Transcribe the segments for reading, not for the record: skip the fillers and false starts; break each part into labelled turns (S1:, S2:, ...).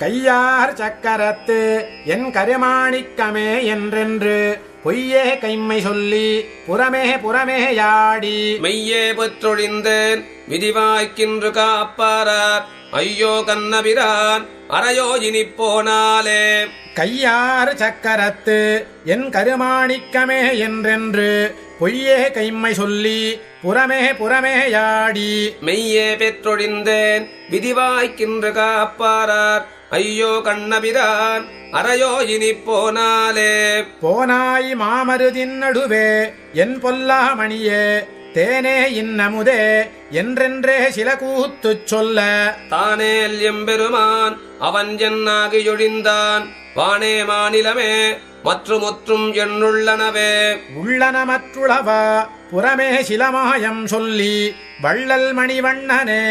S1: கையார் சக்கரத்து என் கருமாணிக்கமே என்றென்று பொய்யே கைம்மை சொல்லி புறமே புறமேயாடி
S2: மெய்யே பெற்றொழிந்தேன் விதிவாய்க்கின்று காப்பாரார் ஐயோ கண்ணபிரான் அறையோ இனிப்போனாலே.
S1: கையார் சக்கரத்து என் கருமாணிக்கமே என்றென்று பொய்யே கைம்மை சொல்லி புறமே புறமேயாடி
S2: மெய்யே பெற்றொழிந்தேன் விதிவாய்க்கின்று காப்பாரார் ஐயோ கண்ணபிரான் அறையோ இனிப்போனாலே.
S1: போனாய் மாமருதின் நடுவே என் பொல்லாமணியே தேனே இன்னமுதே என்றென்றே சில கூத்துச் சொல்ல
S2: தானேல் எம்பெருமான் அவன் என்னாகியொழிந்தான் வானே மாநிலமே மற்றுமொற்றும் எண்ணுள்ளனவே.
S1: உள்ளன மற்றுளவா புறமே சிலமாயம் சொல்லி வள்ளல் மணிவண்ணனே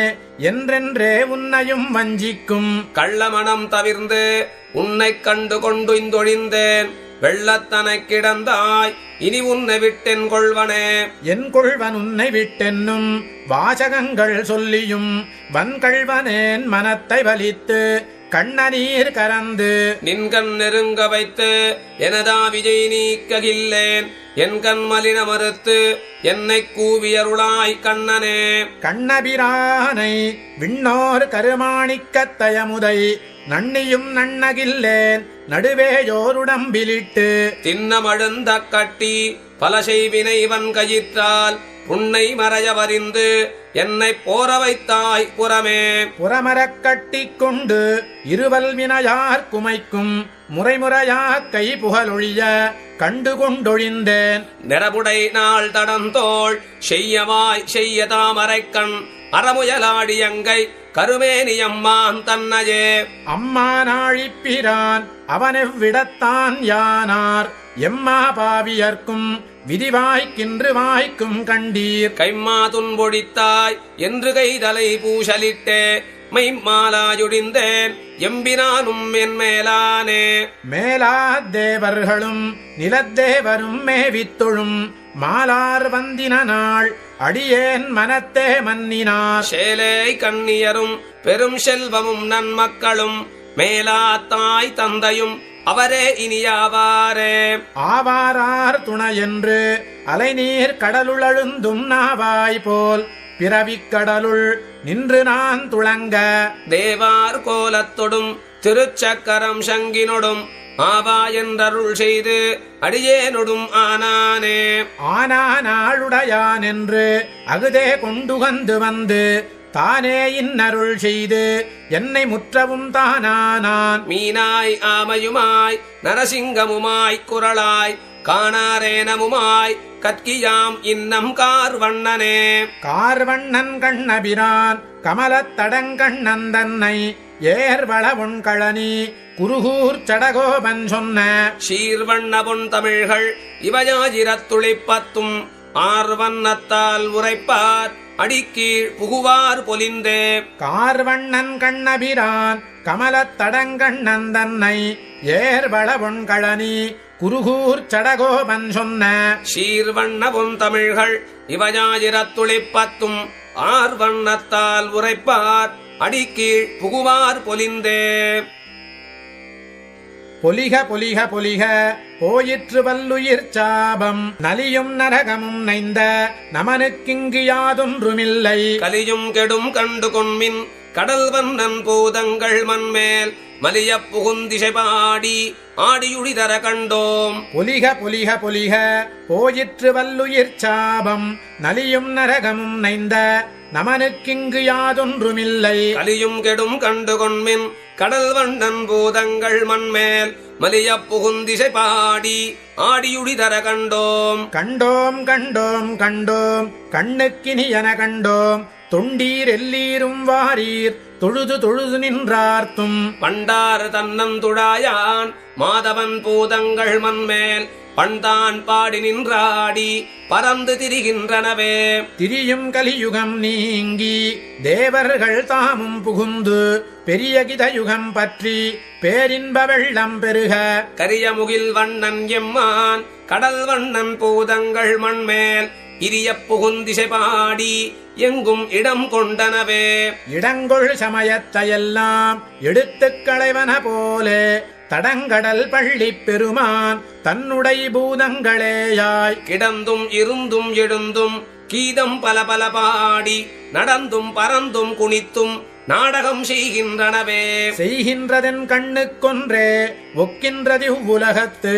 S1: என்றென்றே உன்னையும் வஞ்சிக்கும்
S2: கள்ளமணம் தவிர்ந்து உன்னைக் கண்டு கொண்டு இந்தொழிந்தேன் வெள்ளத்தனை கிடந்தாய் இனி உன்னை விட்டென் கொள்வனே.
S1: என் கொள்வன் உன்னை விட்டென்னும் வாசகங்கள் சொல்லியும் வன்கள்வனேன் மனத்தை வலித்து கண்ணநீர் கரந்து
S2: நின்கண் நெருங்க வைத்து எனதா விஜய் நீக்ககில்லேன் என் கண் மலின மறுத்து என்னை கூவியருளாய் கண்ணனே.
S1: கண்ணபிரானை விண்ணோர் கருமாணிக்கத்தயமுதை நன்னியும் நன்னகில்லேன் நடுவேயோருடம்பிலிட்டு
S2: தின்னமழுந்த கட்டி பல செய்வினை வன் கயிற்றால் உன்னை மறையவறிந்து என்னை போர வைத்தாய் புறமே.
S1: புறமரக் கட்டிக் கொண்டு இருவல் வினையார் குமைக்கும் முறைமுறையாக் கை புகழொழிய கண்டு கொண்டொழிந்தேன்
S2: நிறபுடை நாள் தடந்தோள் செய்யவாய் செய்ய தாமரைக்கண் அறமுயலாடியங்கை கருமேனியம்மான் தன்னையே.
S1: அம்மா நாழிப்பிரான் அவனெவ்விடத்தான் யானார் எம்மா பாவியர்க்கும் விதிவாய்க்கின்று வாய்க்கும் கண்டீர்.
S2: கைம்மா துன்பொடித்தாய் என்று கைதலை பூசலிட்டே மைம்மாலாயுடிந்தேன் எம்பினானும் என் மேலானே.
S1: மேலாத்தேவர்களும் நிலத்தேவரும் மேவித்தொழும் மாலார் வந்தின நாள் அடியேன் மனத்தே மன்னினார்.
S2: சேலை கண்ணியரும் பெரும் செல்வமும் நன்மக்களும் மேலாத்தாய் தந்தையும் அவரே இனியாவாரே.
S1: ஆவாரார் துணையென்று அலைநீர் கடலுளழுந்தும் நாவாய் போல் பிறவிக்கடலுள் நின்று நான் துளங்க
S2: தேவார் கோலத்தொடும் திருச்சக்கரம் சங்கினொடும் ஆவா என்றருள் செய்து அடியேனொடும் ஆனானே.
S1: ஆனானாளுடையான் என்று அகுதே கொண்டுகந்து வந்து தானே இன்னருள் செய்து என்னை முற்றவும் தானானான்.
S2: மீனாய் ஆமையுமாய் நரசிங்கமுமாய் குரலாய் காணாரேனமுமாய் கற்கியாம் இன்னம் கார்வண்ணனே.
S1: கார்வண்ணன் கண்ணபிரான் கமலத்தடங்கண்ணன் தன்னை ஏர்வள உண்கழனி குருகூர் சடகோபன் சொன்ன
S2: சீர்வண்ண பொன் தமிழ்கள் இவயாஜிரத்துளிப்பத்தும் ஆர்வண்ணத்தால் உரைப்பார் அடிக்கீழ் புகுவார் பொலிந்தே.
S1: கார்வண்ணன் கண்ணபிரான் கமலத்தடங்கண்ணன் தன்னை ஏர்வள உண்கழனி குருகூர் சடகோபன் சொன்ன
S2: சீர்வண்ண பொன் தமிழ்கள் இவயாஜிரத்துளிப்பத்தும் ஆர்வண்ணத்தால் உரைப்பார் அடிக்கீழ் புகுவார் பொலிந்தே.
S1: பொலிக பொலிக பொலிக போயிற்று வல்லுயிர் சாபம் நலியும் நரகமும் நைந்த நமனுக்கிங்கு யாதொன்றுமில்லை.
S2: கலியும் கெடும் கண்டு கொன்மின் கடல் வண்ணன் பூதங்கள் மண்மேல் மலிய புகுந்திசை பாடி ஆடியுடிதர கண்டோம்.
S1: பொலிக பொலிக பொலிக போயிற்று வல்லுயிர் சாபம் நலியும் நரகமும் நைந்த நமனுக்கிங்கு யாதொன்றுமில்லை.
S2: கலியும் கெடும் கண்டு கொன்மின் கடல் வண்ணன் பூதங்கள் மண்மேல் மலிய புகுந்திசை பாடி ஆடியுடிதர கண்டோம்.
S1: கண்டோம் கண்டோம் கண்டோம் கண்ணுக்கினியன கண்டோம் தொண்டீர் எல்லீரும் வாரீர் தொழுது தொழுது நின்றார்த்தும்.
S2: பண்டார் தன்னந்துடாயான் மாதவன் பூதங்கள் மண்மேல் பண்தான் பாடி நின்றாடி பறந்து திரிகின்றனவே.
S1: திரியும் கலியுகம் நீங்கி தேவர்கள் தாமும் புகுந்து பெரிய கிதயுகம் பற்றி பேரின்ப வெள்ளம் பெருக
S2: கரியமுகில் வண்ணன் எம்மான் கடல் வண்ணன் பூதங்கள் மண்மேல் இரிய புகுந்திசை பாடி எங்கும் இடம் கொண்டனவே.
S1: இடங்கொள் சமயத்தையெல்லாம் எடுத்துக் களைவன போலே தடங்கடல் பள்ளி பெருமான் தன்னுடை பூதங்களேயாய்
S2: கிடந்தும் இருந்தும் எழுந்தும் கீதம் பல பல பாடி நடந்தும் பறந்தும் குனித்தும் நாடகம் செய்கின்றனவே.
S1: செய்கின்றதன் கண்ணுக்கொன்றே ஒக்கின்றது உலகத்து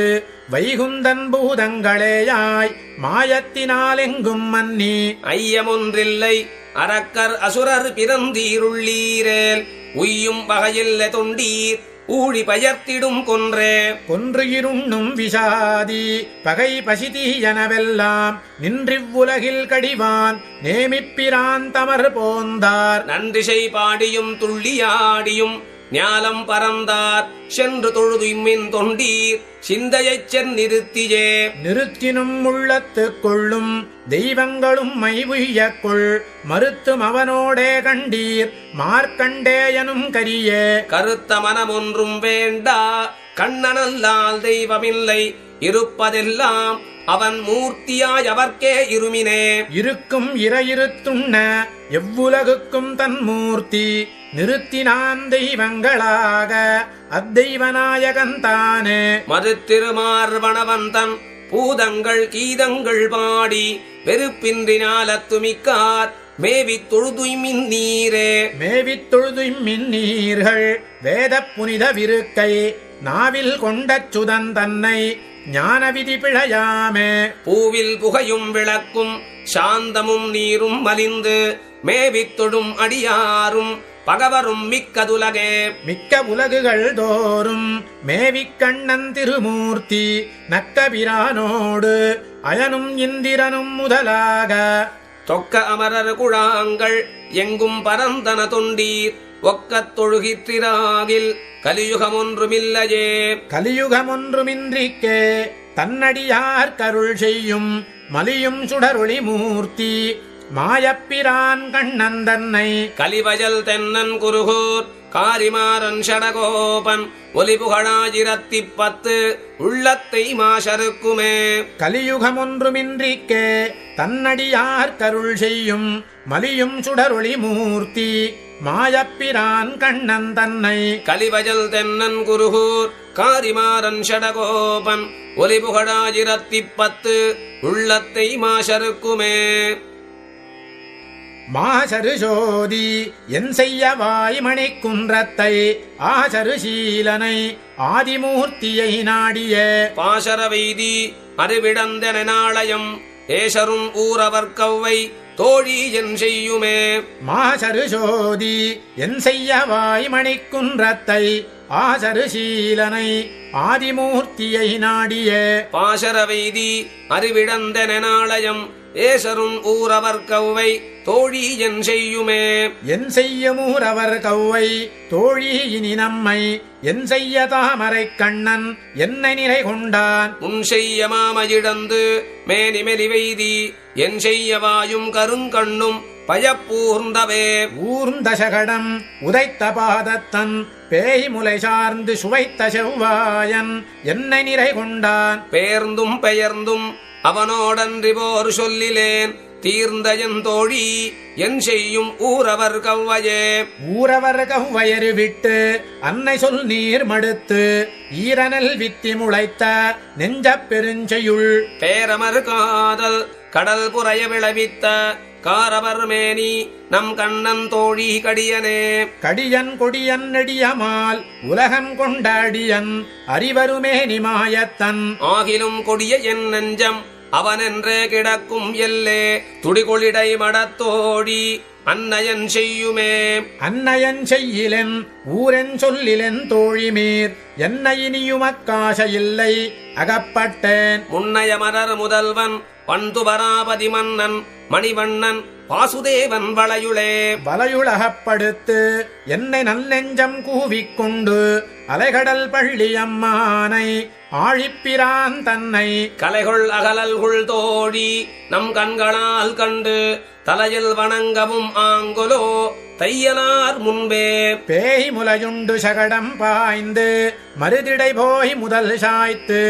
S1: வைகுந்தன் பூதங்களேயாய் மாயத்தினாலெங்கும் மன்னி
S2: ஐயமொன்றில்லை அரக்கர் அசுரர் பிறந்தீருள்ளீரேல் உய்யும் வகையில்லை தொண்டீர் ஊழி பயர்த்திடும் கொன்றே.
S1: கொன்று இருண்ணும் விஷாதி பகை பசிதி எனவெல்லாம் நின்றிவ்வுலகில் கடிவான் நேமிப்பிரான் தமர் போந்தார்.
S2: நன்றிசை பாடியும் துள்ளியாடியும் ஞாலம் பறந்தார் சென்று தொழுதுமின் தொண்டீர் சிந்தையைச் சென்னிறுத்தியே.
S1: நிறுத்தினும் உள்ளத்துக் கொள்ளும் தெய்வங்களும் மைவுய்யக்குள் மறுத்தும் அவனோடே கண்டீர் மார்க்கண்டேயனும் கரியே.
S2: கருத்த மனமொன்றும் வேண்டா கண்ணனல்லால் தெய்வமில்லை இருப்பதெல்லாம் அவன் மூர்த்தியாய் அவர்க்கே இருமினே.
S1: இருக்கும் இறையிருத்துண்ண எவ்வுலகுக்கும் தன் மூர்த்தி நிறுத்தினான் தெய்வங்களாக அத்தெய்வநாயகந்தானே.
S2: மறுத்திருமார்வனவன் தன் பூதங்கள் கீதங்கள் பாடி வெறுப்பின்றி ஞாலத்துமிக்கார் மேவித் தொழுதுய்மின் நீரே.
S1: மேவித் தொழுதுய்மின் நீர்கள் வேத புனித விருக்கை நாவில் கொண்ட சுதன் தன்னை ஞான விதி பிழையாமே.
S2: பூவில் புகையும் விளக்கும் சாந்தமும் நீரும் மலிந்து மேவித் தொடும் அடியாரும் பகவரும் மிக்கதுலகே.
S1: மிக்க உலகுகள் தோறும் மேவிக் கண்ணன் திருமூர்த்தி நக்கபிரானோடு அயனும் இந்திரனும் முதலாக
S2: தொக்க அமரர் குழாங்கள் எங்கும் பரந்தன தொண்டீர் ஒக்கத் தொழுகிற்றிராகில் கலியுகமொன்றுமில்லையே.
S1: கலியுகமொன்றுமின்றிக்கே தன்னடியார் கருள் செய்யும் மலியும் சுடரொளி மூர்த்தி மாயப்பிரான் கண்ணன் தன்னை.
S2: கலிவஜல் தென்னன் குருகூர் காரிமாறன் ஷடகோபன் ஒலிபுகழாயிரத்திப்பத்து உள்ளத்தை மாசருக்குமே.
S1: கலியுகமொன்றுமின்றிக்கே தன்னடியார் கருள் செய்யும் மலியும் சுடரொளி மூர்த்தி மாயப்பிரான் கண்ணன் தன்னை.
S2: கலிவஜல் தென்னன் குருகூர் காரிமாறன் ஷடகோபன் ஒலிபுகழாயிரத்திப்பத்து உள்ளத்தை மாசருக்குமே.
S1: மாசரு சோதி என் செய்ய வாய்மணி குன்றத்தை ஆசரு சீலனை ஆதிமூர்த்தியை நாடிய.
S2: பாசர வைதி அறிவிடந்தன நாளயம் ஏசரும் ஊரவர் கவ்வை தோழி என் செய்யுமே.
S1: மாசரு சோதி என் செய்ய வாய்மணி குன்றத்தை ஆசரு சீலனை ஆதிமூர்த்தியை நாடிய.
S2: பாசர வைதி அறிவிடந்தன நாளயம் ஏசரும் ஊரவர் கவ்வை தோழி என் செய்யுமே.
S1: என் செய்யமூரவர் கவ்வை தோழி இனி நம்மை என் செய்ய தாமரை கண்ணன் என்னை நிறை கொண்டான்.
S2: உன் செய்ய மாமையிடந்து மேனிமெலி வைதி என் செய்ய வாயும் கருங்கண்ணும் பயப்பூர்ந்தவே.
S1: ஊர்ந்த சகடம் உதைத்த பாதத்தன் பேய் முலை சார்ந்து சுவைத்த செவ்வாயன் என்னை நிறை கொண்டான்.
S2: பேர்ந்தும் பெயர்ந்தும் அவனோடன்றி போர் சொல்லிலேன் தீர்ந்த என் தோழி என் செய்யும் ஊரவர் கவ்வையே.
S1: ஊரவர் கவ்வையரு விட்டு அன்னை சொல் நீர் மடுத்து ஈரனல் வித்தி முளைத்த நெஞ்சப் பெருஞ்செயுள்
S2: பேரமர் காதல் கடல் புறைய விளைவித்த காரவர் மேனி நம் கண்ணன் தோழி கடியனே.
S1: கடியன் கொடியன் நெடியமால் உலகம் கொண்டாடியன் அறிவருமேனி மாயத்தன்.
S2: ஆகிலும் கொடிய என் நெஞ்சம் அவனென்றே கிடக்கும் எல்லே துடிகொளிடை மடத்தோழி அன்னையன் செய்யுமே.
S1: அன்னையன் செய்யிலென் ஊரென் சொல்லிலென் தோழிமீர் என்னை இனியுமக்காச இல்லை அகப்பட்டேன்.
S2: முன்னைய மலர் முதல்வன் பந்துபராபதி மன்னன் மணிவண்ணன் வாசுதேவன் வளையுளே.
S1: வலையுலகப்படுத்து என்னை நல்லெஞ்சம் கூவிக்கொண்டு அலைகடல் பள்ளி அம்மானை ஆழிப்பிரான் தன்னை
S2: கலைகொள் அகலல்குள் தோழி நம் கண்களால் கண்டு தலையில் வணங்கவும் ஆங்குலோ தையனார் முன்பே
S1: பேய் முலையுண்டு சகடம் பாய்ந்து மருதிடை போய் முதல் சாய்த்து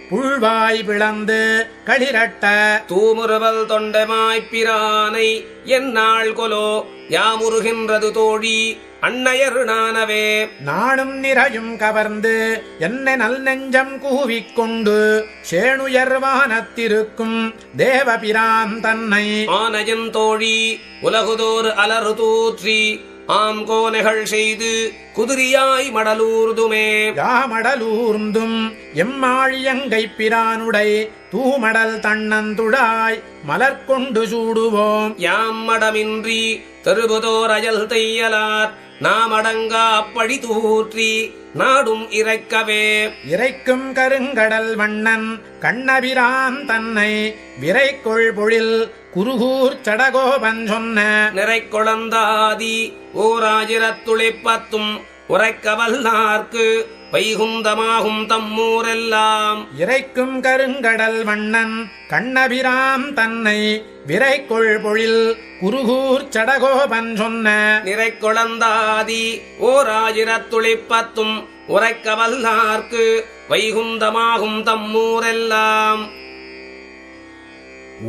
S1: புழ்வாய் பிளந்து களிரட்ட
S2: தூமுறுவல் தொண்டமாய்ப்பிரானை எந்நாள் கொலோ யாமுருகின்றது தோழி அன்னையர் நானவே
S1: நானும் நிறையும் கவர்ந்து என்னை நல் நெஞ்சம் கூவிக்கொண்டு சேணுயர்வானத்திருக்கும் தேவபிரான் தன்னை
S2: ஆனையன் தோழி உலகுதோர் அலறு தூற்றி ஆம் கோனைகள் செய்து குதிரியாய் மடலூர்துமே
S1: யாமடலூர்ந்தும் எம்மாழியங்கை பிரானுடை தூமடல் தன்னந்துடாய் மலர்கொண்டு சூடுவோம்
S2: யாம் மடமின்றி தெருபுதோர் அயல் தையலார் நாமடங்கா அப்படி தூற்றி நாடும் இறைக்கவே
S1: இறைக்கும் கருங்கடல் வண்ணன் கண்ணபிரான் தன்னை விரைக்கொள் பொழில் குருகூர் சடகோபன் சொன்ன
S2: நிறை குழந்தாதி ஓராயிரத்துளிப்பத்தும் உரைக்கவல்லார்க்கு வைகுந்தமாகும் தம்மூரெல்லாம்
S1: இறைக்கும் கருங்கடல் வண்ணன் கண்ணபிரான் தன்னை விரைக்கொள் பொழில் குருகூர் சடகோபன் சொன்ன
S2: நிறை குழந்தாதி ஓராயிரத்துளிப்பத்தும் உரைக்கவல்லார்க்கு வைகுந்தமாகும் தம்மூரெல்லாம்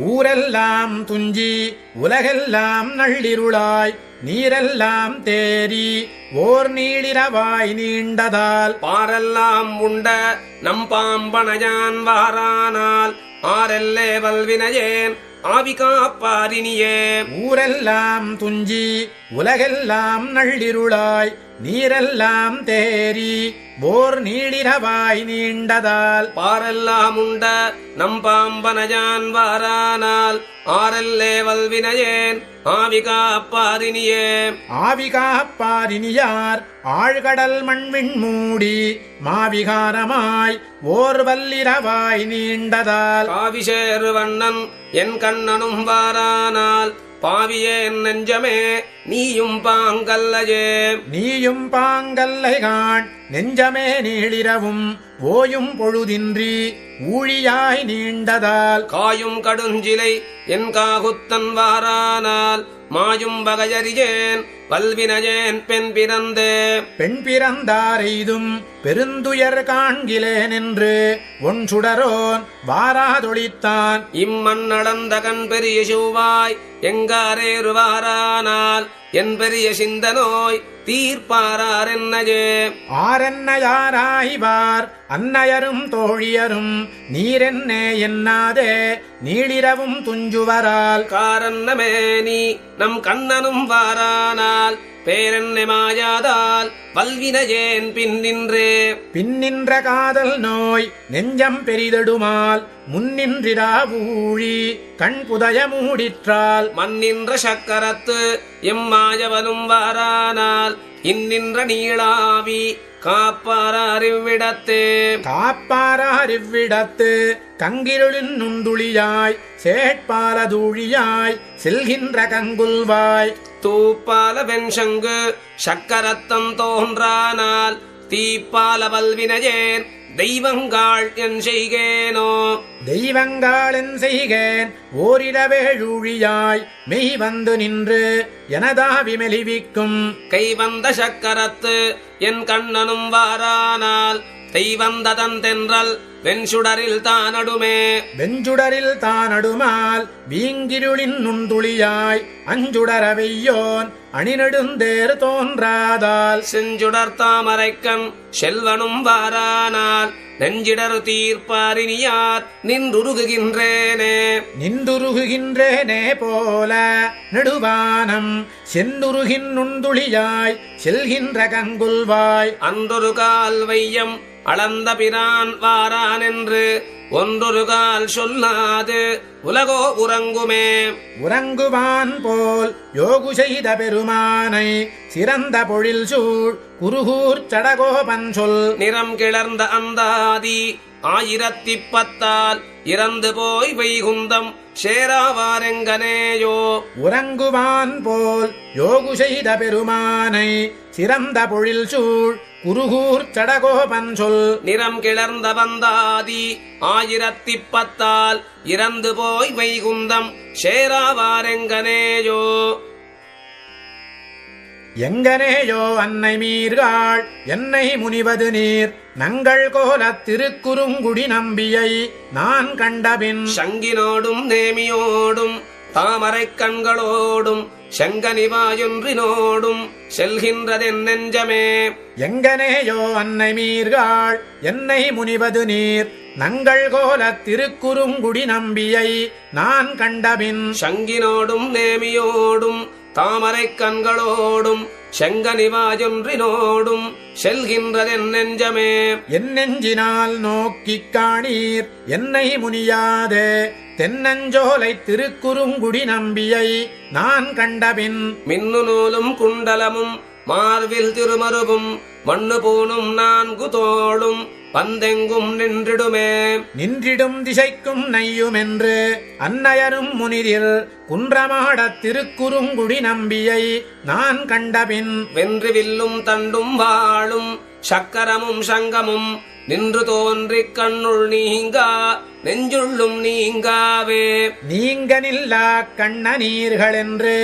S1: ஊரெல்லாம் துஞ்சி உலகெல்லாம் நள்ளிருளாய் நீரெல்லாம் தேரி ஓர் நீளிரவாய் நீண்டதால்
S2: பாரெல்லாம் உண்ட நம் பாம்பனையான் வாரானால் ஆரெல்லே வல்வினையேன் ஆவி காப்பாரினியே
S1: ஊரெல்லாம் துஞ்சி உலகெல்லாம் நள்ளிருளாய் நீரெல்லாம் தேரி ஓர் நீளிரவாய் நீண்டதால்
S2: பாரெல்லாம் உண்ட நம் பாம்பனையான் வாரானால் ஆரெல்லே வல்வினையேன் ஆவி காப்பாரினியே
S1: ஆவிகாப்பாரினியார் ஆழ்கடல் மண்விண் மூடி மாவிகாரமாய் ஓர் வல்லிரவாய் நீண்டதால்
S2: காவிசேரு வண்ணன் என் கண்ணனும் வாரானால் பாவியேன் நெஞ்சமே நீயும் பாங்கல்லையே
S1: நீயும் பாங்கல்லைகான் நெஞ்சமே நீளிரவும் ஓயும் பொழுதின்றி ஊழியாய் நீண்டதால்
S2: காயும் கடுஞ்சிலை என் காகுத்தன் வாரானால் மாயும் வகையறியேன் வல்வினையேன் பெண் பிறந்தே
S1: பெண் பிறந்தாரெய்தும் பெருந்துயர் காண்கிலேன் என்று ஒன் சுடரோன் வாராதொழித்தான்
S2: இம்மண்ணளந்த கண் பெரிய சிவாய் எங்காரேறு வாரானால் என் பெரிய சிந்த நோய் தீர்ப்பாரார் என்னையே
S1: ஆரென்னையாராய்வார் அன்னையரும் தோழியரும் நீரென்னே என்னாதே நீளிரவும் துஞ்சுவரால்
S2: காரன்னமே நீ நம் கண்ணனும் வாரானால் பேரென்னை மாயாதால் வல்வினையேன் பின்னின்றே
S1: பின்னின்ற காதல் நோய் நெஞ்சம் பெரிதடுமால் முன்னின்றிராவூழி கண் புதய மூடிற்றால்
S2: மண்ணின்ற சக்கரத்து எம்மாயவனும் வாரானால் இன்னின்ற நீளாவி காப்பாரிவ்விடத்தே
S1: காப்பாரிவ்விடத்து கங்கிருளின் நுண்டுளியாய் சேட்பாலதூழியாய் செல்கின்ற கங்குல்வாய்
S2: தூப்பால வெண்சங்கு சக்கரத்தம் தோன்றானால் தீப்பால வல்வினையேன் தெய்வங்காள் என் செய்கேனோ
S1: தெய்வங்காளென் செய்கேன் ஓரிரவேழூழியாய் மெய் வந்து நின்று எனதாவி மெலிவிக்கும்
S2: கை வந்த சக்கரத்து என் கண்ணனும் வாரானால் தெய்வந்த தந்தென்றல் வெண்சுடரில் தானடுமே
S1: வெஞ்சுடரில் தானடுமால் வீங்கிருளின் நுண்துளியாய் அஞ்சுடரவையோன் அணிநெடுந்தேர் தோன்றாதால்
S2: செஞ்சுடர் தாமரைக்கண் செல்வனும் வாரானால் நெஞ்சிடர் தீர்ப்பாரினியார் நின்றுருகுகின்றேனே
S1: நின்றுருகுகின்றேனே போல நெடுவானம் சென்றுருகின் நுண்துளியாய் செல்கின்ற கங்குல்வாய்
S2: அன்றொரு கால் வையம் அளந்த பிரான் வாரான் என்று ஒன்றொரு கால் சொல்லாது உலகோ உறங்குமே
S1: உறங்குவான் போல் யோகு செய்த பெருமானை சிறந்த பொழில் சூழ் குருகூர் சடகோபன் சொல்
S2: நிறம் கிளர்ந்த அந்தாதி 1010 இறந்து போய் வைகுந்தம் சேராவாரெங்கனேயோ.
S1: உறங்குவான் போல் யோகு செய்த பெருமானை சிறந்த பொழில் சூழ் குருகூர் சடகோபன் சொல்.
S2: நிறம் கிளர்ந்த வந்தாதி 1010 இறந்து போய் வைகுந்தம் சேராவாரெங்கனேயோ.
S1: எங்கனேயோ அன்னை மீர்காள் என்னை முனிவது நீர் நங்கள் கோலத் திருக்குறுங்குடி நம்பியை நான் கண்டபின்.
S2: சங்கினோடும் நேமியோடும் தாமரைக் கண்களோடும் செங்கனிவாயொன்றினோடும் செல்கின்றதென் நெஞ்சமே.
S1: எங்கனேயோ அன்னை மீர்காள் என்னை முனிவது நீர் நங்கள் கோலத் திருக்குறுங்குடி நம்பியை நான் கண்டபின்.
S2: சங்கினோடும் நேமியோடும் தாமரைக் கண்களோடும் செங்கனிவாயொன்றினோடும் செல்கின்றதென் நெஞ்சமே.
S1: என் நெஞ்சினால் நோக்கிக் காணீர் என்னை முனியாதே தென்னஞ்சோலை திருக்குறுங்குடி நம்பியை நான் கண்டபின்.
S2: மின்னு நூலும் குண்டலமும் மார்வில் திருமருவும் மண்ணு பூணும் 4 தோளும் பந்தெங்கும் நின்றிடுமே.
S1: நின்றிடும் திசைக்கும் நையுமென்று அன்னையரும் முனிதிர் குன்றமாடத் திருக்குறுங்குடி நம்பியை நான் கண்டபின்.
S2: வென்று வில்லும் தண்டும் வாளும் சக்கரமும் சங்கமும் நின்று தோன்றிக் கண்ணுள் நீங்கா நெஞ்சுள்ளும் நீங்காவே.
S1: நீங்க நில்லா கண்ண நீர்களென்று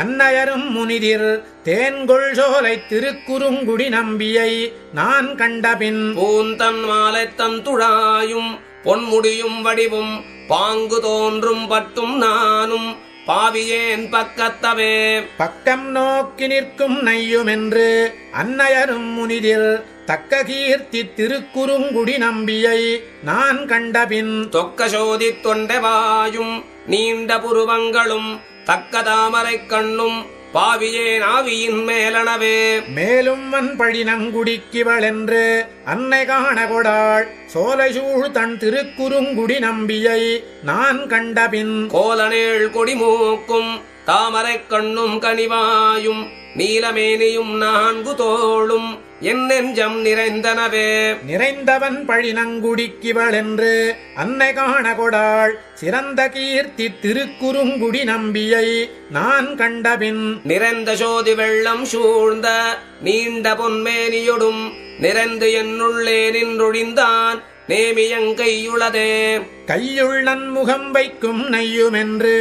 S1: அன்னையரும் முனிதிர் தேன்கொள் சோலை திருக்குறுங்குடி நம்பியை நான் கண்டபின்.
S2: பூந்தன் மாலைத்தன் துழாயும் பொன்முடியும் வடிவும் பாங்கு தோன்றும் பட்டும் நானும் பாவியேன் பக்கத்தவே.
S1: பக்கம் நோக்கி நிற்கும் நையுமென்று அன்னையரும் முனிதிர் தக்க கீர்த்தி திருக்குறுங்குடி நம்பியை நான் கண்டபின்.
S2: தொக்க சோதி தொண்டவாயும் நீண்ட புருவங்களும் தக்க தாமரைக் கண்ணும் பாவியேன் ஆவியின் மேலனவே.
S1: மேலும் வன்பழி நங்குடிக்கிவளென்று அன்னை காண கொடாள் சோலை சூழ் தன் திருக்குறுங்குடி நம்பியை நான் கண்டபின்.
S2: கோலனேள் கொடிமூக்கும் தாமரைக் கண்ணும் கனிவாயும் நீலமேனியும் 4 தோளும் என் நெஞ்சம் நிறைந்தனவே.
S1: நிறைந்தவன் பழி நங்குடிக்கிவளென்று அன்னை காண கொடாள் சிறந்த கீர்த்தி திருக்குறுங்குடி நம்பியை நான் கண்டபின்.
S2: நிறைந்த சோதி வெள்ளம் சூழ்ந்த நீண்ட பொன்மேனியொடும் நிறைந்து என்னுள்ளே நின்றொழிந்தான் நேமியங்கையுளதே.
S1: கையுள் நன்முகம் வைக்கும் நையுமென்று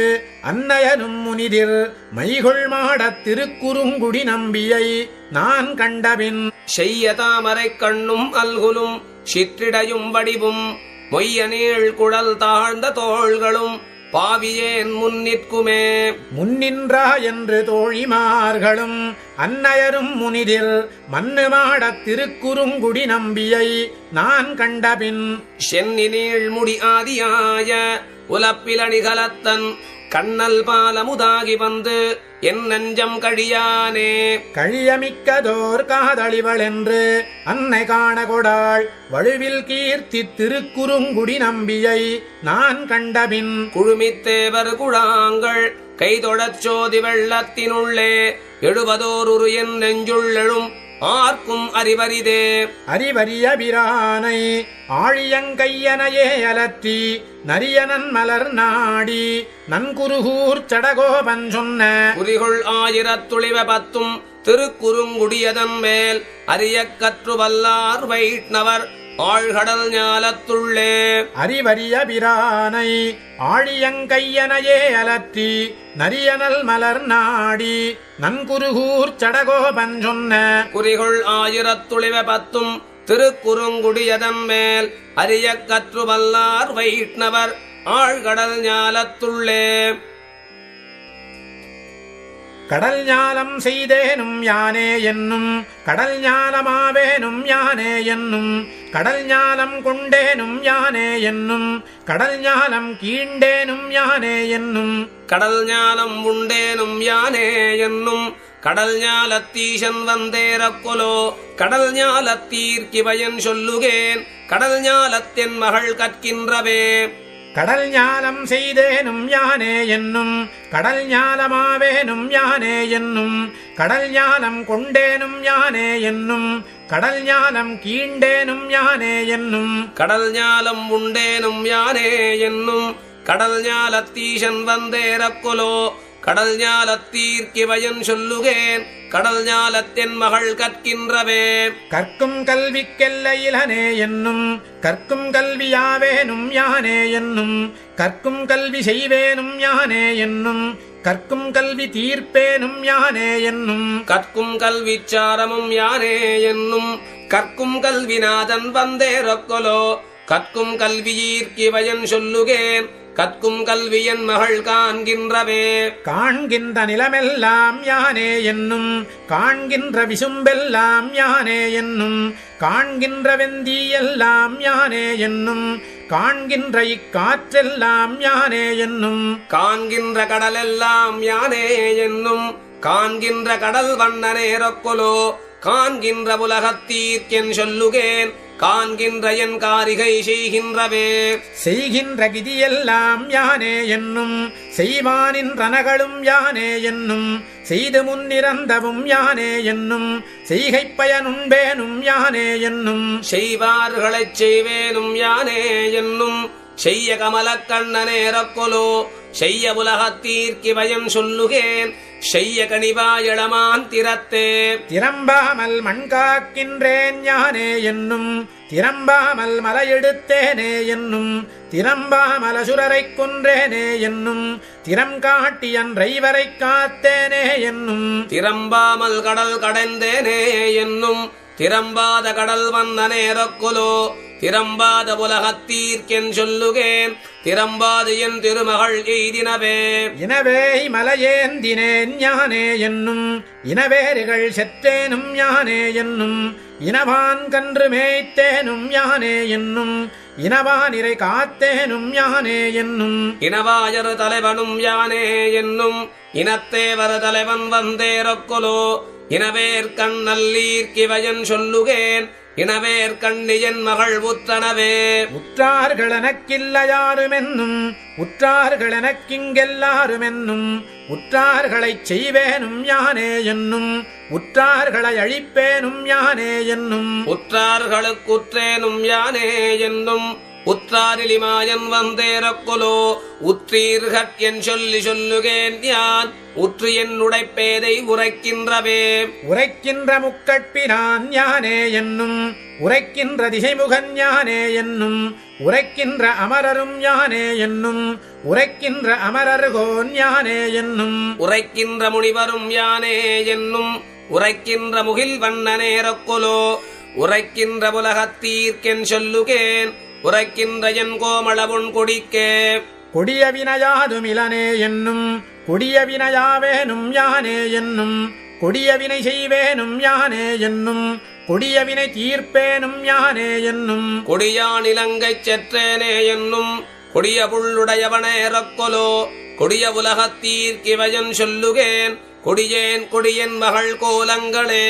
S1: அன்னையரும் முனிதிர் மைகொள் மாடத் திருக்குறுங்குடி நம்பியை நான் கண்டபின்.
S2: செய்ய தாமரைக் கண்ணும் அல்குலும் சிற்றிடையும் வடிவும் மொய்ய நீள் குழல் தாழ்ந்த தோள்களும் பாவியேன் முன்னிற்குமே.
S1: முன்னின்றா என்று தோழிமார்களும் அன்னையரும் முனிதிர் மண்ணு மாடத் திருக்குறுங்குடி நம்பியை நான் கண்டபின்.
S2: சென்னி நீள் முடி ஆதியாய உலப்பிலணிகலத்தன் கண்ணல் பாலமுதாகி வந்து என் நெஞ்சம் கழியானே.
S1: கழியமிக்கதோர் காதளிவளென்று அன்னை காண கொடாள் வழுவில் கீர்த்தி திருக்குறுங்குடி நம்பியை நான் கண்டபின்.
S2: குழுமித்தேவர் குழாங்கள் கைதொழச் சோதி வெள்ளத்தினுள்ளே எழுவதோரு என் நெஞ்சுள்ளெழும் ஆர்க்கும் அறிவரிதே.
S1: அறிவரிய பிரானை ஆழியங்கையனையே அலற்றி நரியனன் மலர் நாடி நன்குருகூர் சடகோபன் சொன்ன
S2: குறிகொள் 1010 திருக்குறுங்குடியதன் மேல் அறிய கற்று வல்லார் வைஷ்ணவர் ஆழ்கடல் ஞாலத்துள்ளே.
S1: அறிவரிய பிரானை ஆழியங்கையனையே அலற்றி நரியனல் மலர் நாடி நன்குருகூர் சடகோபன் சொன்ன
S2: குறிகொள் 1010 திருக்குறுங்குடியதன் மேல் அறிய கற்று வல்லார் வைஷ்ணவர் ஆழ்கடல் ஞாலத்துள்ளே.
S1: கடல் ஞாலம் செய்தேனும் யானே என்னும் கடல் ஞாலமாவேனும் யானே என்னும் கடல் ஞாலம் கொண்டேனும் யானே என்னும் கடல் ஞாலம் கீண்டேனும் யானே என்னும்
S2: கடல் ஞாலம் உண்டேனும் யானே என்னும் கடல் ஞாலத்தீசன் வந்தேரக்கொலோ கடல் ஞாலத்தீர்க்கிவயன் சொல்லுகேன் கடல் ஞாலத்தின் மகள் கற்கின்றவே.
S1: கடல் ஞாலம் செய்தேனும் யானே என்னும் கடல் ஞாலமாவேனும் யானே என்னும் கடல் ஞாலம் கொண்டேனும் யானே என்னும் கடல் ஞானம் கீண்டேனும் யானே என்னும்
S2: கடல் ஞாலம் உண்டேனும் யானே என்னும் கடல் ஞாலத்தீசன் வந்தேரக்கொலோ கடல் ஞாலத்தீர்க்கிவயன் சொல்லுகேன் கடல் ஞாலத்தின் மகள் கற்கின்றவே
S1: கற்கும் கல்விக்கெல்லையிலனே என்னும் கற்கும் கல்வியாவேனும் யானே என்னும் கற்கும் கல்வி செய்வேனும் யானே என்னும் கற்கும் கல்வி தீர்ப்பேனும் யானே என்னும்
S2: கற்கும் கல்விச்சாரமும் யானே என்னும் கற்கும் கல்விநாதன் வந்தேரக்கொலோ கற்கும் கல்வியீர்க்கிவயன் சொல்லுகேன் கற்கும் கல்வியன் மகள் காண்கின்றவே
S1: காண்கின்ற நிலமெல்லாம் யானே என்னும் காண்கின்ற விசும்பெல்லாம் யானே என்னும் காண்கின்ற வெந்தியெல்லாம் யானே என்னும் காண்கின்ற இக்காற்றெல்லாம் யானே என்னும்
S2: காண்கின்ற கடலெல்லாம் யானே என்னும் காண்கின்ற கடல் வண்ணனேரொக்கொலோ காண்கின்ற உலகத்தீர்க்கென் சொல்லுகேன் காண்கின்ற என் காரிகை செய்கின்றவே
S1: செய்கின்ற கிதியெல்லாம் யானே என்னும் செய்வானின் ரணகளும் யானே என்னும் செய்து முன்னிறந்தவும் யானே என்னும் செய்கை பயனுண்பேனும் யானே என்னும்
S2: செய்வார்களைச் செய்வேனும் யானே என்னும் செய்ய கமலக்கண்ணனேரக்கொலோ செய்ய உலகத்தீர்க்கிவயன் சொல்லுகேன் செய்ய கனிவாயளமான் திறத்தே
S1: திறம்பாமல் மண்காக்கின்றேன் யானே என்னும் திறம்பாமல் மலையெடுத்தேனே என்னும் திறம்பாமல் அசுரரைக் கொன்றேனே என்னும் திறம் காட்டி அன்றைவரை காத்தேனே என்னும்
S2: திறம்பாமல் கடல் கடைந்தேனே என்னும் திறம்பாத கடல் வந்தனேரக்கொலோ திறம்பாத உலகத்தீர்க்கென் சொல்லுகேன் திறம்பாது என் திருமகள் எய்தினவே
S1: இனவே மலையேந்தினேன் யானே என்னும் இனவேறுகள் செற்றேனும் யானே என்னும் இனவான் கன்று மேய்த்தேனும் யானே என்னும் இனவானிரை காத்தேனும் யானே என்னும்
S2: இனவாயர் தலைவனும் யானே என்னும் இனத்தேவர் தலைவன் வந்தேரக்கொலோ இனவேர் கண்ணல்லீர்க்கிவயன் சொல்லுகேன் இனவேர் கண்ணியன் மகள் உற்றனவே
S1: உற்றார்களெனக்கில்லையாருமென்னும் உற்றார்களெனக்கிங்கெல்லாருமென்னும் உற்றார்களைச் செய்வேனும் யானே என்னும் உற்றார்களை அழிப்பேனும் யானே என்னும்
S2: உற்றார்களுக்குற்றேனும் யானே என்னும் உற்றாரிலிமாயன் வந்தேரக்கொலோ உற்றீர்கட் என் சொல்லி சொல்லுகேன் யான் உற்று என் உடைப்பேதை உரைக்கின்றவே
S1: உரைக்கின்ற முக்கட்பினான் யானே என்னும் உரைக்கின்ற திசைமுகன் யானே என்னும் உரைக்கின்ற அமரரும் யானே என்னும் உரைக்கின்ற அமரர்கோன் யானே என்னும்
S2: உரைக்கின்ற முனிவரும் யானே என்னும் உரைக்கின்ற முகில் வண்ணனேரக்கொலோ உரைக்கின்ற உலகத்தீர்க்கென் சொல்லுகேன் உரைக்கின்ற என் கோமளவுன் கொடிக்கே
S1: கொடிய வினையாதுமிலனே என்னும் கொடிய வினையாவேனும் யானே என்னும் கொடிய வினை செய்வேனும் யானே என்னும் கொடிய வினை தீர்ப்பேனும் யானே என்னும்
S2: கொடியான் இலங்கைச் செற்றேனே என்னும் கொடிய புள்ளுடையவனேரக்கொலோ கொடிய உலகத்தீர்க்கிவயன் சொல்லுகேன் கொடியேன் கொடியன் மகள் கோலங்களே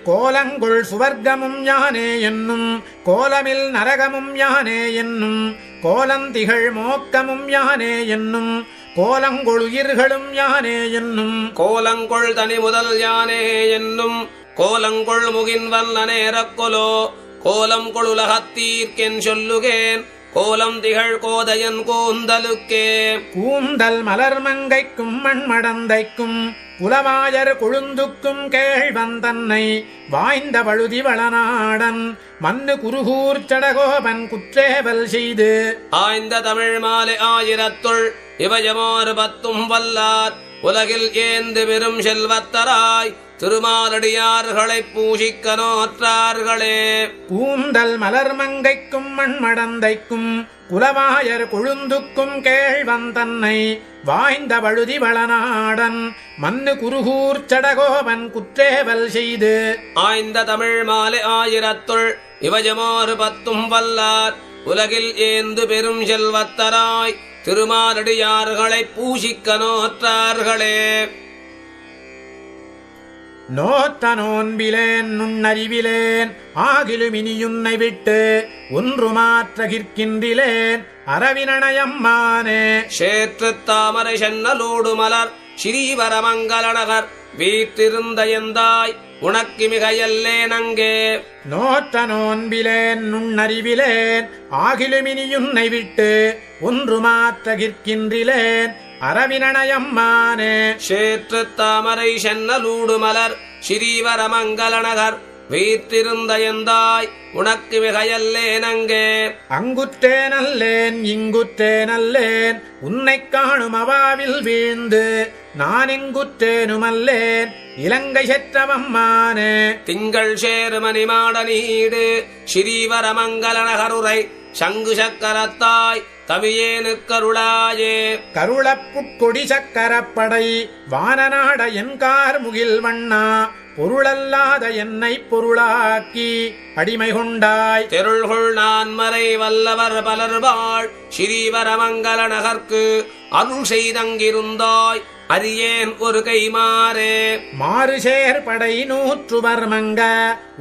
S1: கோலங்குள் சுவர்க்கமும் யானே என்னும் கோலமில் நரகமும் யானே என்னும் கோலந்திகள் மோக்கமும் யானே என்னும் கோலங்கொளுயிர்களும் யானே என்னும்
S2: கோலங்கொள் தனி முதல் யானே என்னும் கோலங்கொள் முகின் வல்லனேரக்கொலோ கோலம் கொளுலகத்தீர்க்கென் சொல்லுகேன் கோலம் திகழ் கோதையன் கூந்தலுக்கே
S1: கூந்தல் மலர்மங்கைக்கும் மண்மடந்தைக்கும் புலவாயர் கொழுந்துக்கும் கேழ்வன் தன்னை வாய்ந்த வழுதி வளநாடன் மண்ணு குருகூர் சடகோபன் குற்றேவல் செய்து
S2: ஆய்ந்த தமிழ் மாலை ஆயிரத்துள் இவயமோர் பத்தும் வல்லார் உலகில் ஏந்து பெரும் செல்வத்தராய் திருமாலடியார்களைப் பூஷிக்க நோற்றார்களே
S1: கூந்தல் மலர்மங்கைக்கும் மண்மடந்தைக்கும் குலவாயர் கொழுந்துக்கும் கேழ்வன் தன்னை வாய்ந்த வழுதி வளநாடன் மண்ணு குருகூர் சடகோபன் குற்றேவல் செய்து
S2: ஆய்ந்த தமிழ் மாலை ஆயிரத்துள் இவயமோர் பத்தும் வல்லார் உலகில் ஏந்து பெரும் செல்வத்தராய் திருமாலடியார்களைப் பூஷிக்க நோற்றார்களே
S1: நோத்த நோன்பிலேன் நுண்ணறிவிலேன் ஆகிலும் இனியுன்னை விட்டு ஒன்று மாற்றகிற்கின்றிலேன் அரவினயம்மானே
S2: சேற்று தாமரை சென்னலோடு மலர் ஸ்ரீவரமங்கலநகர் வீற்றிருந்த எந்தாய் உனக்கு மிகையல்லேன் அங்கே.
S1: நோற்ற நோன்பிலேன் நுண்ணறிவிலேன் ஆகிலுமினியுன்னை விட்டு ஒன்று மாற்றகிற்கின்றிலேன் அரவினயம்மானே.
S2: சேற்று தாமரை சென்னலூடு மலர் ஸ்ரீவரமங்கலநகர் வீற்றிருந்த எந்தாய் உனக்கு மிகையல்லேன் அங்கே.
S1: அங்குற்றேனல்லேன் இங்குற்றேனல்லேன் உன்னை காணும் அவாவில் வீழ்ந்து நான் எங்குற்றேனுமல்லேன் இலங்கை செற்றவம்மானே.
S2: திங்கள் சேருமணி மாட நீடு ஸ்ரீவரமங்கலநகருரை சங்கு சக்கரத்தாய் தமியேனுக்கருளாயே.
S1: கருளப்புட்கொடி சக்கரப்படை வானநாட என்கார் முகில் வண்ணா பொருளல்லாத என்னை பொருளாக்கி அடிமை கொண்டாய்.
S2: தெருள்கொள் நான்மறை வல்லவர் பலர்வாள் ஸ்ரீவரமங்கல நகர்க்கு அருள் செய்தங்கிருந்தாய் அரியேன் ஒரு கைமாறே.
S1: மாறு சேர்படை நூற்றுவர் மங்க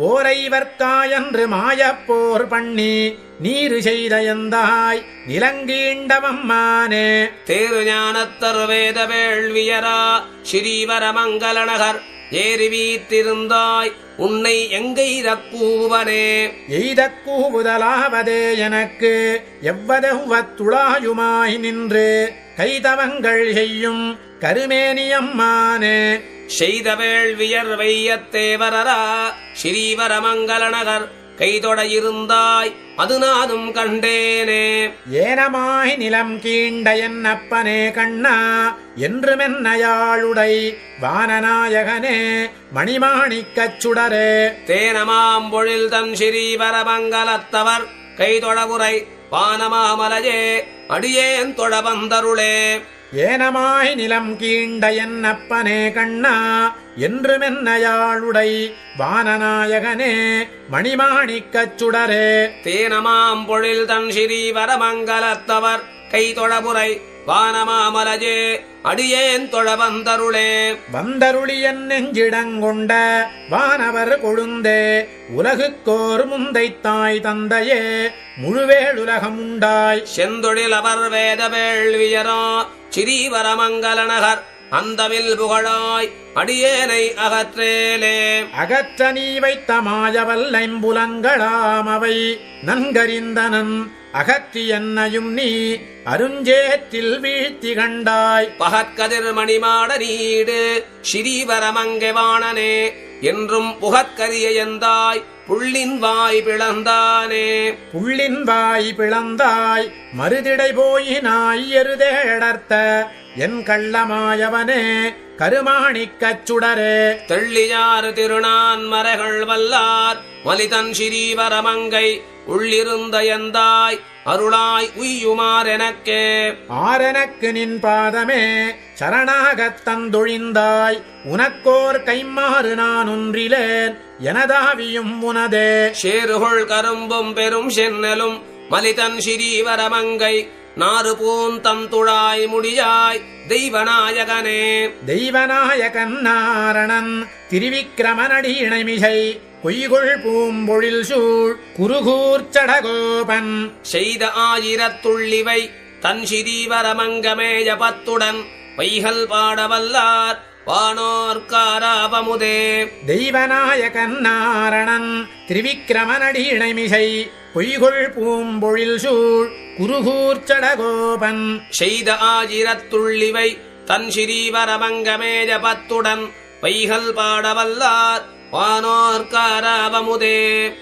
S1: ஓரைவர்க்காயன்று மாயப்போர் பண்ணி நீரு செய்த எந்தாய் நிலங்கீண்டவம்மானே.
S2: தேரு ஞானத்தர் வேத வேள்வியரா ஸ்ரீவரமங்கல நகர் ஏறி வீற்றிருந்தாய் உன்னை எங்கெய்தக் கூவனே.
S1: எய்தக் கூவுதலாவதே எனக்கு எவ்வதெவ்வத்துளாயுமாய் நின்று கைதவங்கள் செய்யும் கருமேனியம்மானே.
S2: செய்த வேள்வியர் வையத்தேவரரா ஸ்ரீவரமங்கல நகர் கைதொட இருந்தாய் அது நானும் கண்டேனே.
S1: ஏனமாய் நிலம் கீண்ட என் அப்பனே கண்ணா என்று மென்னையாளுடை வானநாயகனே மணிமாணிக்கச் சுடரே.
S2: தேனமாம்பொழில் தன் ஸ்ரீவரமங்கலத்தவர் கைதொடவுரை வானமாமலையே அடியேன் தொட வந்தருளே.
S1: ஏனமாய் நிலம் கீண்ட என் அப்பனே கண்ணா என்று மென்னையாளுடை வானநாயகனே மணிமாணிக்கச் சுடரே.
S2: தேனமாம்பொழில் தன் ஸ்ரீவரமங்கலத்தவர் கைதொடபுரை வானமாமலையே அடியேன் தொழ வந்தருளே.
S1: வந்தருளி என் நெஞ்சிடங்கொண்ட வானவர் கொழுந்தே உலகுக்கோர் முந்தை தாய் தந்தையே முழுவேளுலகம் உண்டாய்.
S2: செந்தொழில் அவர் வேத வேள்வியரா ஸ்ரீவரமங்கல நகர் அந்தவில் புகழாய் அடியேனை அகற்றேலே.
S1: அகற்ற நீ வைத்த மாயவல்லைம்புலங்களாம் அவை நன்கறிந்தனன் அகற்றி என்னையும் நீ அருஞ்சேற்றில் வீழ்த்தி கண்டாய்.
S2: பகற்கதிர் மணிமாட நீடு ஸ்ரீவரமங்கவாணனே என்றும் புகற்கரிய எந்தாய் புள்ளின் வாய் பிளந்தானே.
S1: புள்ளின் வாய் பிளந்தாய் மறுதிடை போயினாய் எருதேடர்த்த என் கள்ளமாயவனே கருமாணிக்கச் சுடரே.
S2: தெள்ளியாறு திருநான் மறைகள் வல்லார் மலிதன் ஸ்ரீவரமங்கை உள்ளிருந்த எந்தாய் அருளாய் உய்யுமார் எனக்கே.
S1: ஆரெனக்கு நின் பாதமே சரணாகத் தந்தொழிந்தாய் உனக்கோர் கைமாறு நான் ஒன்றிலேன் எனதாவியும் உனதே.
S2: சேருகொள் கரும்பும் பெரும் சென்னலும் மலிதன் ஸ்ரீவரமங்கை நாறு பூந்தம் துழாய் முடியாய் தெய்வநாயகனே.
S1: தெய்வநாயகன் நாரணன் திருவிக்கிரமனடி இணைமிசை பொய்கொள் பூம்பொழில் சூழ் குருகூர்ச்சடகோபன்
S2: செய்த ஆயிரத்துள்ளிவை தன் ஸ்ரீவரமங்கமேய பத்துடன் வைகல் பாடவல்லார் வானோர்காராவமுதே.
S1: தெய்வநாயகன் நாரணன் திருவிக்கிரமனடி இணைமிசை பொய்கொள் பூம்பொழில் சூழ் குருகூர்ச்சடகோபன்
S2: செய்த ஆயிரத்துள்ளிவை தன் ஸ்ரீவரமங்கமேய பத்துடன் வைகல் பாடவல்லார் வானோர்காராவமுதே.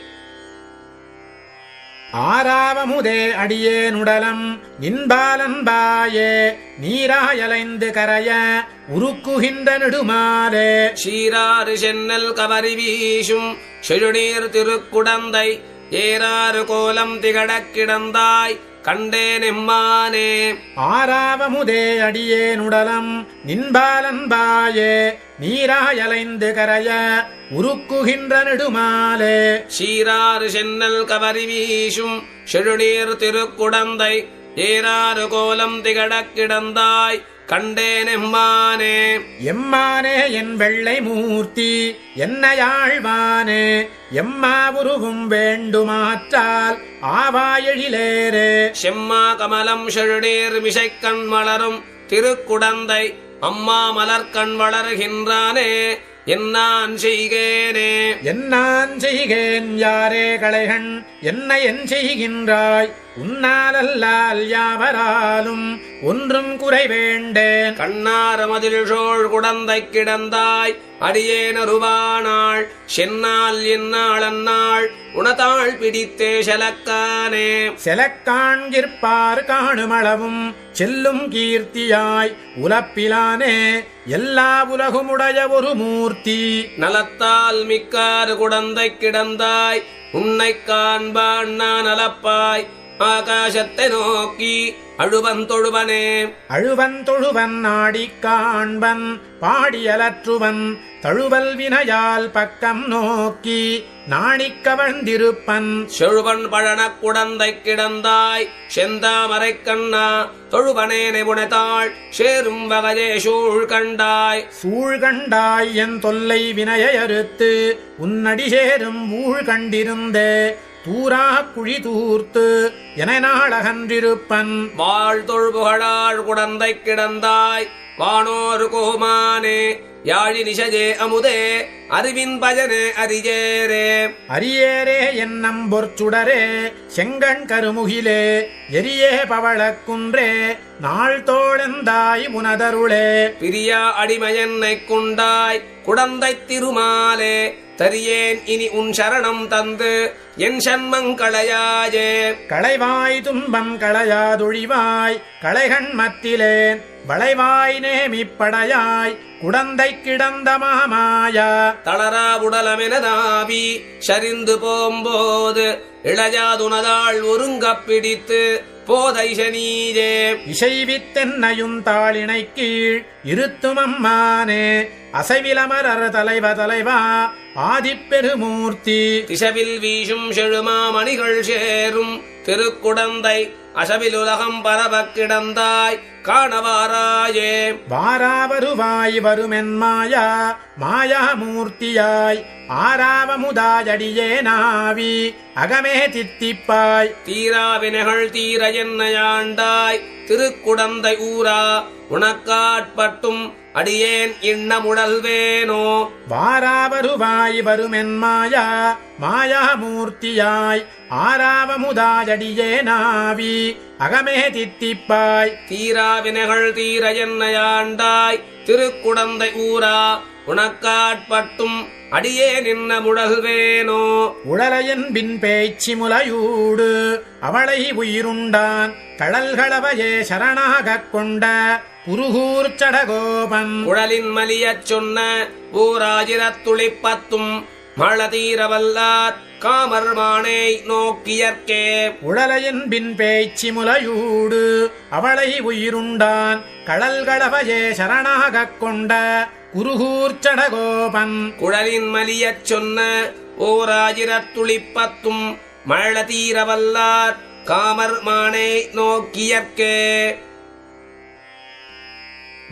S1: ஆராவமுதே அடியேனுடலம் நின்பாலன்பாயே நீராயலைந்து கரைய உருக்குகின்ற நெடுமாலே.
S2: சீராறு சென்னல் கவரி வீசும் செழுநீர் திருக்குடந்தை ஏறாறு கோலம் திகழக் கிடந்தாய் கண்டேன் எம்மானே.
S1: ஆராவமுதே அடியேனுடலம் நின்பாலன்பாயே நீராயலைந்து கரைய உருக்குகின்ற நெடுமாலே.
S2: சீராறு சென்னல் கவரி வீசும் செழுநீர் திருக்குடந்தை ஏறாறு கோலம் திகழக் கிடந்தாய் கண்டேன் எம்மானே.
S1: எம்மானே என் வெள்ளை மூர்த்தி என்னையாழ்வானே எம்மா உருவும் வேண்டுமாற்றால் ஆவாயெழிலேரே.
S2: செம்மா கமலம் செழுநீர் மிசைக்கண் மலரும் திருக்குடந்தை அம்மா மலர்கண் வளர்கின்றானே என்னான் செய்கேனே.
S1: என்னான் செய்கேன் யாரே களைகண் என்னை என் செய்கின்றாய் உன்னாலல்லால் யாவராலும் ஒன்றும் குறை வேண்டேன்.
S2: கண்ணார மதில் சோழ் குடந்தை கிடந்தாய் அடியேனருவானாள் சென்னால் என்னாள் அந்நாள் உணதாள் பிடித்தே செலக்கானே.
S1: செலக்காண்கிற்பார் காணுமளவும் செல்லும் கீர்த்தியாய் உலப்பிலானே எல்லா உலகுமுடைய ஒரு மூர்த்தி.
S2: நலத்தால் மிக்காறு குடந்தை கிடந்தாய் உன்னை காண்பான் நான் அலப்பாய் ஆகாசத்தை நோக்கி அழுவன் தொழுவனே.
S1: அழுவன் தொழுவன் நாடி காண்பன் பாடியலற்றுவன் தழுவல் வினையால் பக்கம் நோக்கி நாணிக் கவழ்ந்திருப்பன்.
S2: செழுவன் பழனக் குடந்தை கிடந்தாய் செந்தாமரை கண்ணா தொழுவனேனை புனைத்தாள் சேரும் வகையே சூழ் கண்டாய்.
S1: சூழ் கண்டாய் என் தொல்லை வினையை அறுத்து உன்னடி சேரும் ஊழ் கண்டிருந்தே தூரா குழி தூர்த்து என நாளகன்றிருப்பன்.
S2: வாழ் தொழ்புகழாள் குடந்தை கிடந்தாய் வானோரு கோமானே யாழி நிஷஜே அமுதே அறிவின் பஜனே அரியேரே.
S1: அரியேரே என்னம் பொற்சுடரே செங்கண் கருமுகிலே எரியே பவளக்குன்றே நாள் தோழந்தாய் உனதருளே.
S2: பிரியா அடிமையன்னை கொண்டாய் குடந்தை திருமாலே தரியேன் இனி உன் சரணம் தந்து என் சண்மங்களையாயே.
S1: களைவாய் துன்பம் களையாதொழிவாய் களைகண் மத்திலேன் வளைவாய் நேமிப்படையாய் குடந்தை கிடந்த மாமாயா.
S2: தளரா உடலமெனதாவி சரிந்து போம்போது இளையாதுனதாள் ஒருங்கப் பிடித்து போதை சனீஜே.
S1: இசைவித்தென்னையும் தாளினை கீழ் இருத்துமம்மானே அசைவிலமரர் தலைவ தலைவா ஆதிப்பெருமூர்த்தி.
S2: திசவில் வீசும் செழுமாமணிகள் சேரும் திருக்குடந்தை அசவிலுலகம் பரவக் கிடந்தாய் காணவாராயே.
S1: வாராவருவாய் வருமென் மாயா மாயாமூர்த்தியாய் ஆராவமுதாஜடியே நாவி அகமே தித்திப்பாய்.
S2: தீராவினைகள் தீர என்னையாண்டாய் திருக்குடந்தை ஊரா உனக்காட்பட்டும் அடியேன் எண்ணமுடல்வேனோ.
S1: வாராவருவாய் வருமென் மாயா மாயாமூர்த்தியாய் ஆராவமுதாஜடியே நாவி அகமே தித்திப்பாய்.
S2: தீராவினைகள் தீர என்னையாண்டாய் திருக்குடந்தை ஊரா உனக்காட்பட்டும் அடியே நின்ன முடல்வேனோ.
S1: உடலையன் பின் பேச்சி முலையூடு அவளை உயிருண்டான் கடல்களவையே சரணாகக் கொண்ட குருகூர் சடகோபன்.
S2: குழலின் மலியச் சொன்ன ஊராஜிரத்துளிப்பத்தும் மழதீரவல்லார் காமர்மானை நோக்கியற்கே.
S1: உடலையின் பின் பேச்சி முலையூடு அவளை உயிருண்டான் கடல்களவையே சரணாகக் கொண்ட குருகூர் சடகோபன்.
S2: குழலின் மலியச் சொன்ன ஓராஜிரத்துளிப்பத்தும் மழதீரவல்லார் காமர்மானை நோக்கியற்கே.